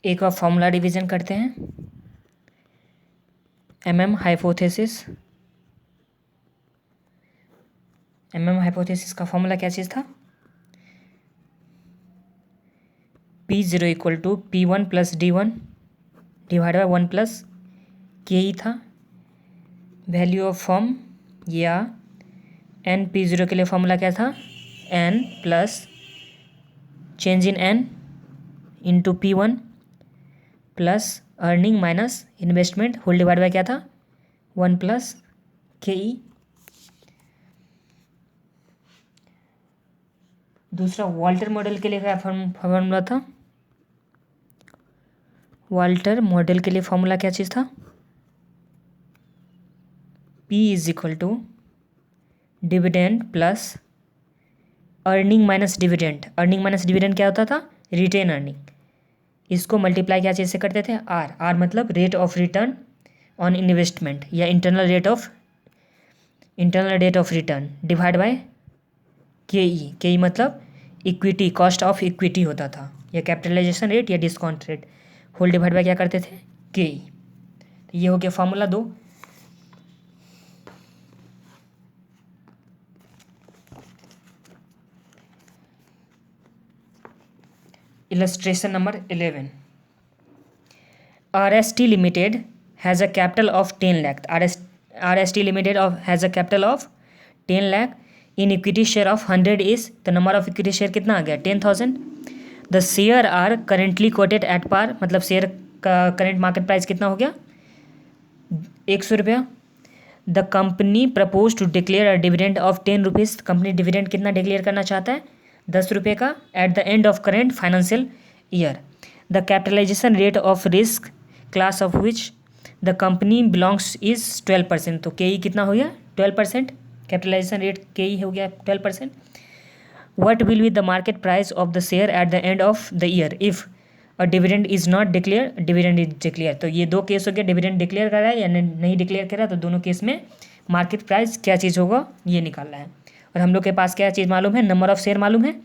एक और formula revision करते हैं। एमएम हाइपोथेसिस का फॉर्मूला क्या चीज़ था? P0 equal to P1 plus D1 divide by 1 plus KE था। वैल्यू ऑफ फॉर्म या एन P0 के लिए फॉर्मूला क्या था? N plus change in N into P1 plus earning minus investment whole divide by क्या था? 1 प्लस KE। दूसरा Walter model के लिए क्या फॉर्मूला था? वाल्टर मॉडल के लिए फॉर्मूला क्या चीज़ था? P is equal to dividend plus earning minus dividend. Earning minus dividend क्या होता था? Retain earning. इसको मल्टीप्लाई क्या चीज़ से करते थे? आर मतलब rate of return on investment या internal rate of return divide by K मतलब इक्विटी, कॉस्ट ऑफ इक्विटी होता था, या कैपिटलाइजेशन रेट या discount rate, whole divide by क्या करते थे? के। तो ये हो गया formula 2। Illustration number 11। RST limited has a capital of 10 lakh. RST limited has a capital of 10 lakh. In equity share of 100 is, तो नंबर ऑफ इक्विटी शेयर कितना आ गया? 10,000। The share are currently quoted at par, मतलब share का current market price कितना हो गया? 100 रुपया। The company propose to declare a dividend of 10 rupees. Company dividend कितना डिक्लेयर करना चाहता है? 10 रुपये का at the end of current financial year. The capitalisation rate of risk class of which the company belongs is 12%। तो के कितना हो गया? 12%। कैपिटलाइजेशन रेट के हो गया 12%। What will be the market price of the share eight the end of the year if a dividend is not declare, dividend is declare. तो ये दो केस हो गया, डिविडेंड डिक्लेयर कर रहा है या नहीं डिक्लेयर कर रहा है, तो दोनों केस में मार्केट प्राइस क्या चीज़ होगा ये निकालना है। और हम लोग के पास क्या चीज़ मालूम है? नंबर ऑफ शेयर मालूम है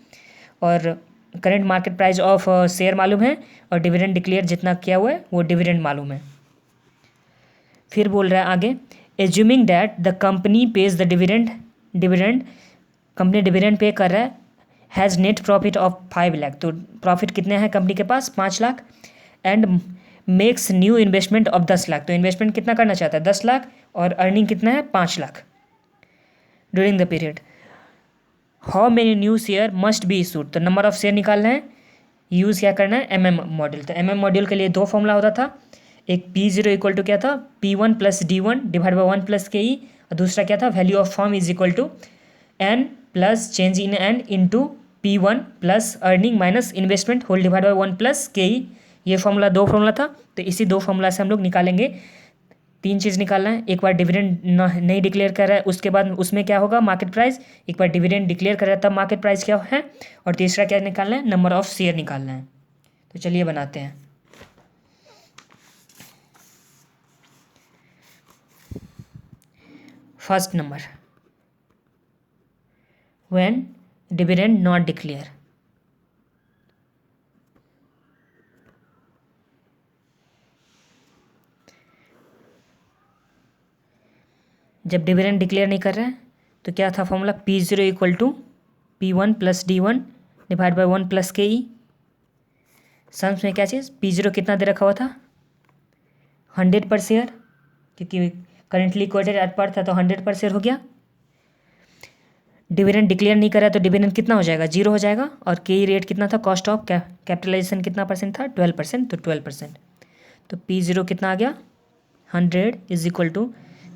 और current market price of share मालूम है और डिविडेंड डिक्लेयर जितना किया हुआ है वो डिविडेंड मालूम है। फिर बोल रहा है आगे, assuming that the company page the dividend company dividend pay कर रहा है, has net profit of 5 lakh. तो प्रॉफिट कितने हैं कंपनी के पास? 5 lakh. And makes new investment of 10 lakh. तो इन्वेस्टमेंट कितना करना चाहता है? 10 लाख। और अर्निंग कितना है? 5 lakh during the period. How many new share must be issued. तो नंबर ऑफ शेयर निकालना है, यूज़ क्या करना है? MM module. तो MM मॉड्यूल के लिए दो फॉर्मूला होता था, एक P0 इक्वल टू क्या था? P1 plus D1 divide by 1 plus KE, और दूसरा क्या था? Value of firm is equal to N plus change in N into P1 plus earning minus investment whole divide by 1 plus KE। ये formula दो formula था, तो इसी दो फॉर्मूला से हम लोग निकालेंगे। 3 चीज़ निकालना है, एक बार डिविडेंड नहीं डिक्लेयर कर रहा है उसके बाद उसमें क्या होगा? Market price. एक बार डिविडेंड डिक्लेयर कर रहा है तब मार्केट प्राइस क्या है, और तीसरा क्या निकालना है? नंबर ऑफ शेयर निकालना है। तो चलिए बनाते हैं। First number, when dividend not declare. जब डिविडेंड डिक्लेयर नहीं कर रहा है तो क्या था formula? P0 equal to P1 plus D1 divide by 1 plus KE। Sums में क्या चीज़? P0 कितना दे रखा हुआ था? 100 पर शेयर, क्योंकि करेंटली कोटेड एट पर था तो 100 पर शेयर हो गया। डिविडेंड डिक्लेयर नहीं करा तो डिविडेंड कितना हो जाएगा? 0 हो जाएगा। और KE रेट कितना था? कॉस्ट ऑफ कैपिटलाइजेशन कितना परसेंट था? 12%। तो 12%। तो P0 कितना आ गया? 100 इज इक्वल टू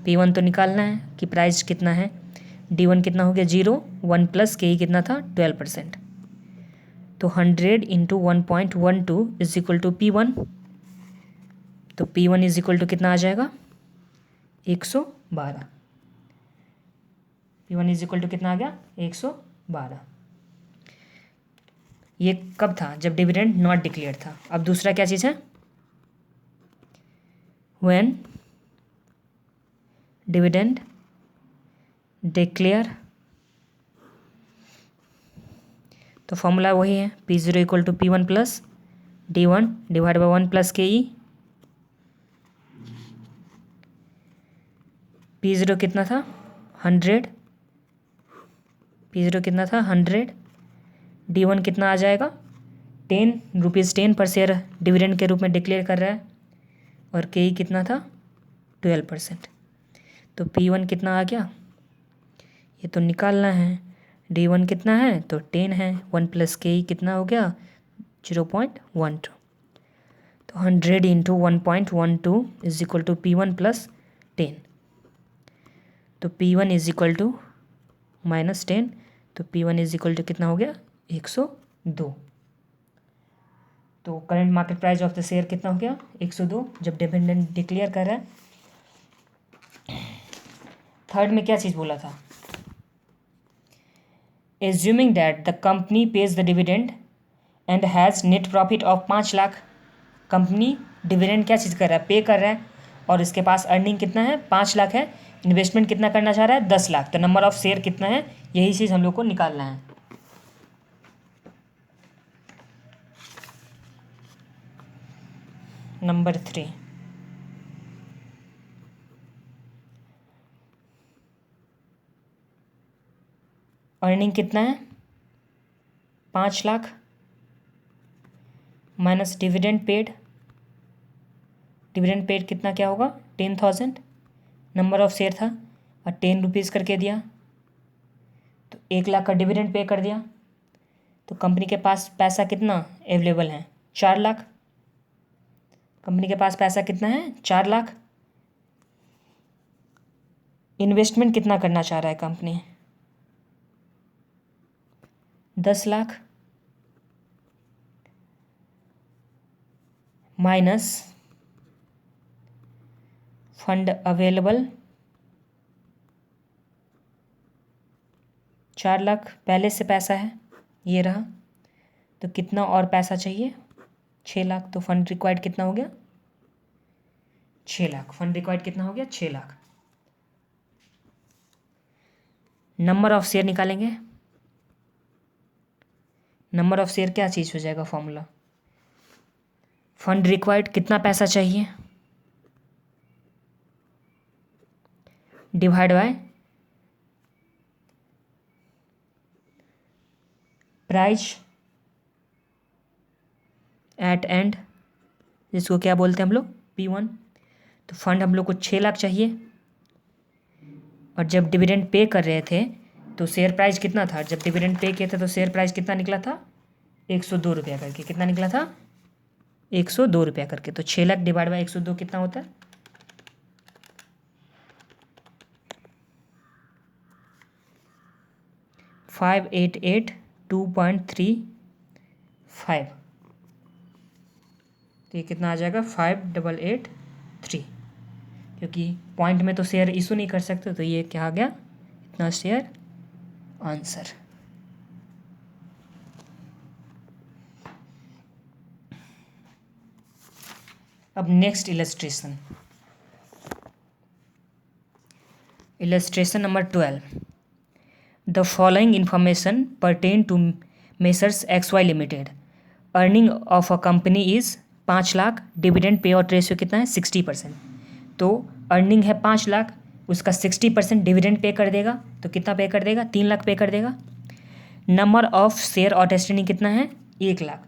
P1 तो निकालना है कि प्राइस कितना है, D1 कितना हो गया? 0। 1 प्लस KE कितना था? 12%। तो 100 into 1.12 is equal to P1। तो P1 इज इक्वल टू कितना आ जाएगा? 112। P1 इज इक्वल टू कितना आ गया? 112। ये कब था? जब डिविडेंड नॉट डिक्लेयर था। अब दूसरा क्या चीज़ है? When dividend declare. तो फॉर्मूला वही है, P0 equal to P1 plus D1 divide by 1 plus K E. P0 कितना था 100, P0 कितना था 100। D1 कितना आ जाएगा 10 रुपीज़ 10 पर शेयर डिविडेंड के रूप में डिक्लेयर कर रहा है, और के ई कितना था 12%। तो P1 कितना आ गया, ये तो निकालना है। D1 कितना है तो 10 है, 1 प्लस के ई कितना हो गया 0.12। तो 100 into 1.12 is equal to P1 plus 10। तो P1 इज इक्वल टू -10, तो P1 इज इक्वल टू कितना हो गया 102। तो current market price of the share कितना हो गया 102 जब डिविडेंड डिक्लेयर कर रहा है। थर्ड में क्या चीज़ बोला था, assuming that the company page the dividend and has net profit of 5 lakh. Company dividend क्या चीज़ कर रहा है पे कर रहा है, और इसके पास अर्निंग कितना है 5 लाख है, इन्वेस्टमेंट कितना करना चाह रहा है 10 लाख। तो नंबर ऑफ शेयर कितना है, यही चीज़ हम लोग को निकालना है। नंबर 3, अर्निंग कितना है 5 lakh minus dividend paid. Dividend paid कितना क्या होगा 10,000, नंबर ऑफ शेयर था और 10 रुपीज़ करके दिया, तो 1 लाख का डिविडेंड पे कर दिया। तो कंपनी के पास पैसा कितना अवेलेबल है 4 लाख। कंपनी के पास पैसा कितना है 4 लाख। इन्वेस्टमेंट कितना करना चाह रहा है company 10 lakh minus fund available 4 lakh पहले से पैसा है ये रहा, तो कितना और पैसा चाहिए 6 लाख। तो फंड रिक्वायर्ड कितना हो गया 6 लाख। फंड रिक्वायर्ड कितना हो गया 6 लाख। नंबर ऑफ शेयर निकालेंगे। नंबर ऑफ शेयर क्या चीज़ हो जाएगा फॉर्मूला, फंड रिक्वायर्ड कितना पैसा चाहिए divide by price at end, जिसको क्या बोलते हैं हम लोग P1। तो फंड हम लोग को 6 लाख चाहिए, और जब डिविडेंड पे कर रहे थे तो शेयर प्राइस कितना था, जब डिविडेंड पे किए थे तो शेयर प्राइस कितना निकला था 102 रुपया करके। कितना निकला था 102 रुपया करके। तो 6 लाख डिवाइड बाई 102 कितना होता है 5882.35। तो ये कितना आ जाएगा 5883, क्योंकि पॉइंट में तो शेयर इशू नहीं कर सकते, तो ये क्या आ गया इतना शेयर आंसर। अब next illustration, illustration number 12। The following information pertain to messrs XY limited. Earning of a company is 5 lakh, dividend pay out ratio कितना है 60%। तो अर्निंग है 5 लाख, उसका 60% डिविडेंड पे कर देगा, तो कितना पे कर देगा 3 लाख पे कर देगा। नंबर ऑफ शेयर आउटस्टैंडिंग कितना है 1 लाख।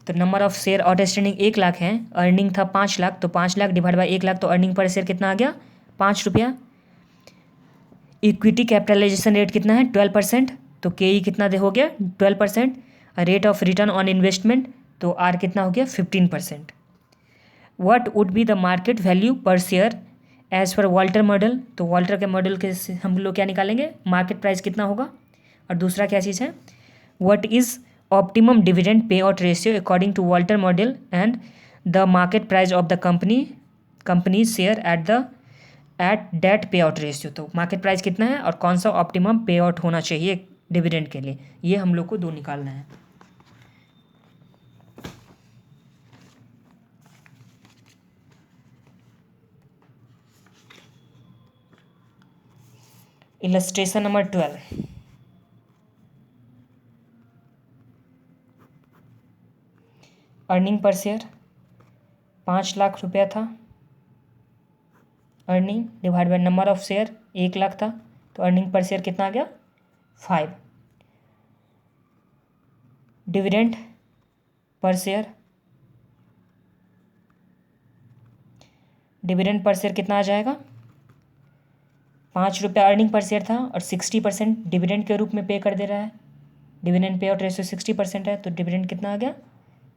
तो number of share outstanding 1 lakh है, अर्निंग था 5 लाख, तो 5 लाख डिवाइड बाई 1 लाख, तो अर्निंग पर शेयर कितना आ गया 5 रुपया। इक्विटी कैपिटलाइजेशन रेट कितना है 12%, तो के ई कितना दे हो गया 12%। Rate of return on investment, तो आर कितना हो गया 15%। What would be the market value per share as per Walter model. तो वाल्टर के मॉडल के से हम लोग क्या निकालेंगे मार्केट प्राइस कितना होगा। और दूसरा क्या चीज़ है what is optimum dividend pay out ratio according to Walter model and the market price of the company share at date pay out ratio. तो मार्केट प्राइस कितना है और कौन सा ऑप्टिमम पे आउट होना चाहिए डिविडेंड के लिए, ये हम लोग को दो निकालना है। Illustration number 12। Earning per share 5 lakh रुपया था, earning divide by number of share 1 lakh था, तो अर्निंग पर शेयर कितना आ गया 5। Dividend per share, dividend per share कितना आ जाएगा 5 रुपया अर्निंग पर शेयर था और 60% डिविडेंड के रूप में पे कर दे रहा है। डिविडेंड पे आउट रेशियो 60% है, तो डिविडेंड कितना आ गया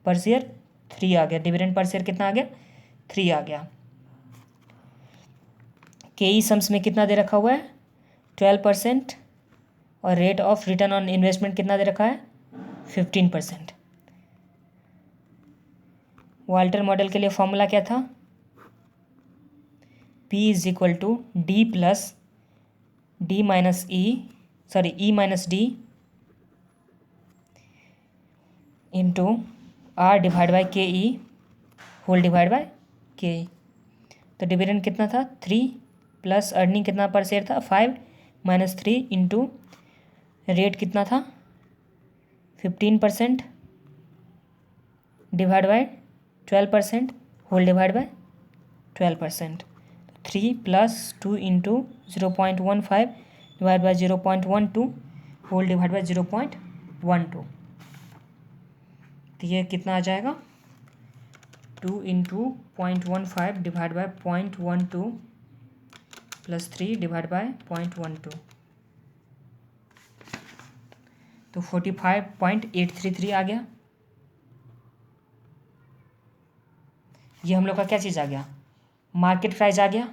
पर शेयर 3 आ गया। डिविडेंड पर शेयर कितना आ गया 3 आ गया। के सम्स में कितना दे रखा हुआ है 12% और rate of return on investment कितना दे रखा है 15%। वाल्टर मॉडल के लिए फॉर्मूला क्या था P is equal to D plus D minus E minus D into R divide by K E whole divide by K ई। तो डिविडेंड कितना था 3 प्लस अर्निंग कितना पर शेयर था 5 माइनस 3 इंटू रेट कितना था 15% divide by 12% whole divide by 12%। 3 plus 2 into 0.15 divide by 0.12 whole divide by 0.12। तो ये कितना आ जाएगा 2 into 0.15 divide by 0.12 plus 3 divide by 0.12, तो 45.833 आ गया। ये हम लोग का क्या चीज़ आ गया मार्केट प्राइस आ गया।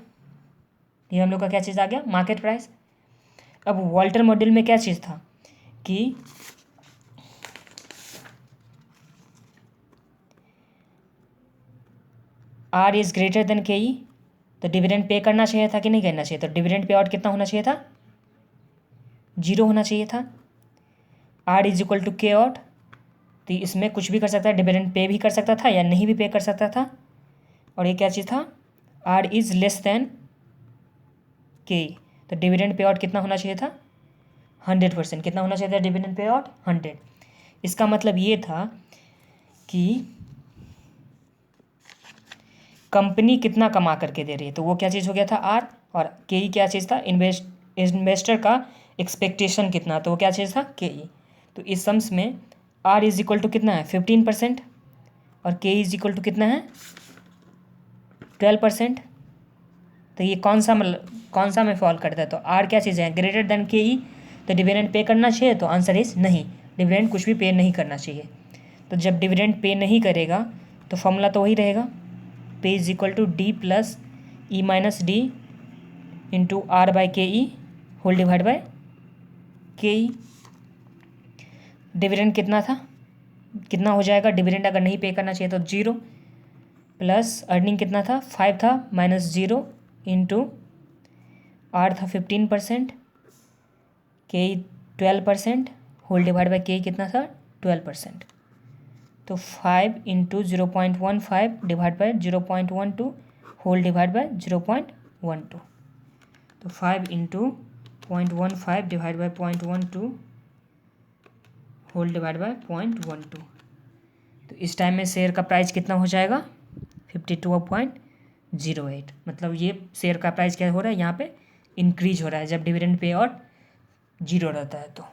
ये हम लोग का क्या चीज़ आ गया मार्केट प्राइस। अब वाल्टर मॉडल में क्या चीज़ था कि आर इज ग्रेटर देन के ई, तो डिविडेंड पे करना चाहिए था कि नहीं करना चाहिए, तो डिविडेंड पे आउट कितना होना चाहिए था 0 होना चाहिए था। आर इज इक्वल टू के आउट, तो इसमें कुछ भी कर सकता है, डिविडेंड पे भी कर सकता था या नहीं भी पे कर सकता था। और ये क्या चीज़ था आर इज लेस देन के, तो डिविडेंड पे आउट कितना होना चाहिए था 100%। कितना होना चाहिए था डिविडेंड पे आउट 100। इसका मतलब ये था कि कंपनी कितना कमा करके दे रही है, तो वो क्या चीज़ हो गया था आर, और के ई क्या चीज़ था इन्वेस्टर का एक्सपेक्टेशन कितना, तो वो क्या चीज़ था के ई। तो इस सम्स में आर इज इक्वल टू कितना है 15% और के इज इक्वल टू कितना है 12%। तो ये कौन सा में फॉल करता है, तो आर क्या चीज़ है ग्रेटर देन के ई, तो डिविडेंड पे करना चाहिए, तो आंसर इज नहीं, डिविडेंड कुछ भी पे नहीं करना चाहिए। तो जब डिविडेंड पे नहीं करेगा तो फॉर्मूला तो वही रहेगा P is equal to D plus E minus D into R by K E whole divide by K E. Dividend कितना था कितना हो जाएगा, डिविडेंड अगर नहीं पे करना चाहिए तो 0 प्लस अर्निंग कितना था 5 था माइनस 0 इंटू आर था 15%, के 12% होल डिवाइड बाई के कितना था 12%। तो 5 into 0.15 divide by 0.12 whole divide by 0.12, तो 5 into 0.15 divide by 0.12 whole divide by 0.12। तो इस टाइम में शेयर का प्राइस कितना हो जाएगा 52.08। मतलब ये शेयर का प्राइस क्या हो रहा है यहाँ पे इंक्रीज हो रहा है जब डिविडेंड पे आउट 0 रहता है तो।